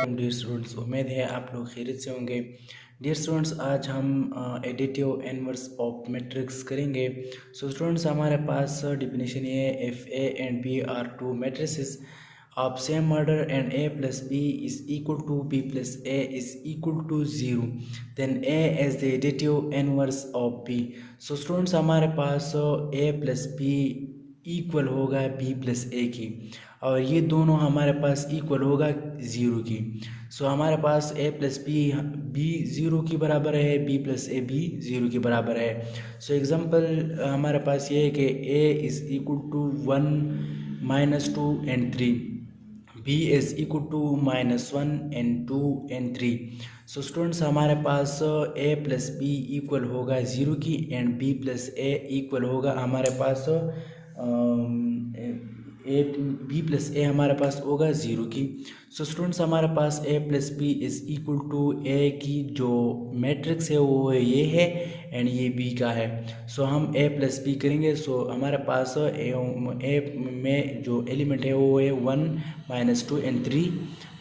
Dear students, उम्मीद है आप लोग खैरियत से होंगे। डियर स्टूडेंट्स, आज हम एडिटिव इनवर्स ऑफ मैट्रिक्स करेंगे। सो स्टूडेंट्स, हमारे पास डिफिनेशन ये है, if A and B are two matrices of same order and a plus b is equal to b plus a is equal to 0, then a is the additive inverse of b। so students, हमारे पास a plus b equal होगा b plus a की, और ये दोनों हमारे पास equal होगा 0 की। सो हमारे पास a plus b 0 की बराबर है, b plus a b 0 की बराबर है। सो एग्जांपल हमारे पास ये है कि a is equal to 1 -2 and 3, b is equal to -1 and 2 and 3। So students, हमारे पास a plus b इक्वल होगा 0 की and b plus a equal होगा हमारे पास ए बी प्लस ए हमारे पास होगा 0 की। सो स्टूडेंट्स, हमारे पास a plus B is equal to A की जो मैट्रिक्स है वो ये है एंड ये b का है। सो हम a प्लस बी करेंगे। सो हमारे पास ए में जो एलिमेंट है वो है 1 -2 and 3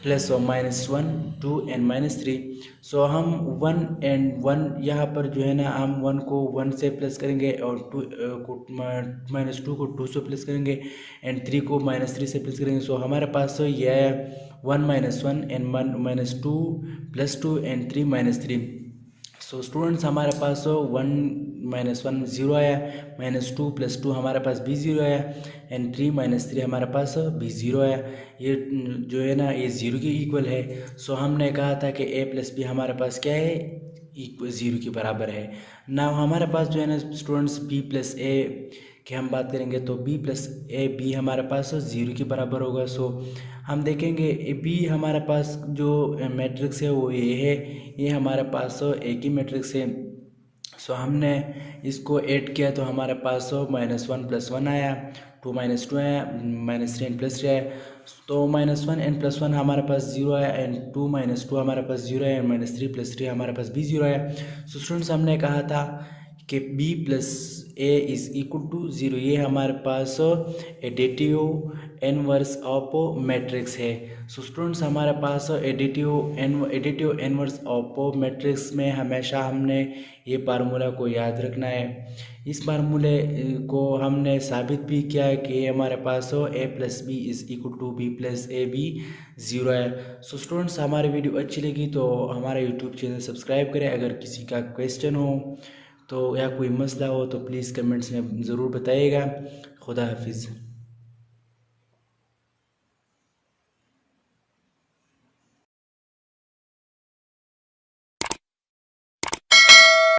प्लस -1 2 and -3। सो हम 1 and 1 यहाँ पर जो है ना, हम 1 को 1 से प्लस करेंगे और 2 को -2 को 2 से प्लस करेंगे एंड 3 को -3 से प्लस करेंगे। सो हमारे पास ये है 1 -1 and 1 -2 + 2 and 3 -3। सो स्टूडेंट्स, हमारे पास 1 -1 0 आया, -2 + 2 हमारे पास भी 0 आया एंड 3 -3 हमारे पास भी 0 आया। ये जो है ना, ये 0 के इक्वल है। सो हमने कहा था कि a + b हमारे पास क्या है, इक्वल 0 के बराबर है ना। हमारे पास जो है ना स्टूडेंट्स, b + a की हम बात करेंगे तो b + a b हमारे पास 0 के बराबर होगा। सो हम देखेंगे b हमारे पास जो मैट्रिक्स है वो ये है, ये हमारे पास एक ही मैट्रिक्स है। सो हमने इसको ऐड किया तो हमारे पास -1 + 1 आया, 2 -2 आया, -3 and +3 आया। तो -1 and +1 हमारे पास 0 आया एंड 2 -2 हमारे पास 0 आया, -3 + 3 हमारे पास भी 0 आया। सो स्टूडेंट्स, हमने कहा था कि b + a is equal to 0, ये हमारे पास एडिटिव इनवर्स ऑफ मैट्रिक्स है। सो स्टूडेंट्स, हमारे पास एडिटिव इनवर्स ऑफ मैट्रिक्स में हमेशा हमने ये फार्मूला को याद रखना है। इस फार्मूले को हमने साबित भी किया है कि हमारे पास a + b is equal to b + a b 0 है। सो स्टूडेंट्स, हमारी वीडियो अच्छी लगी तो हमारा यूट्यूब चैनल सब्सक्राइब करें। अगर किसी का क्वेश्चन हो तो या कोई मसला हो तो प्लीज़ कमेंट्स में ज़रूर बताइएगा। खुदा हाफिज़।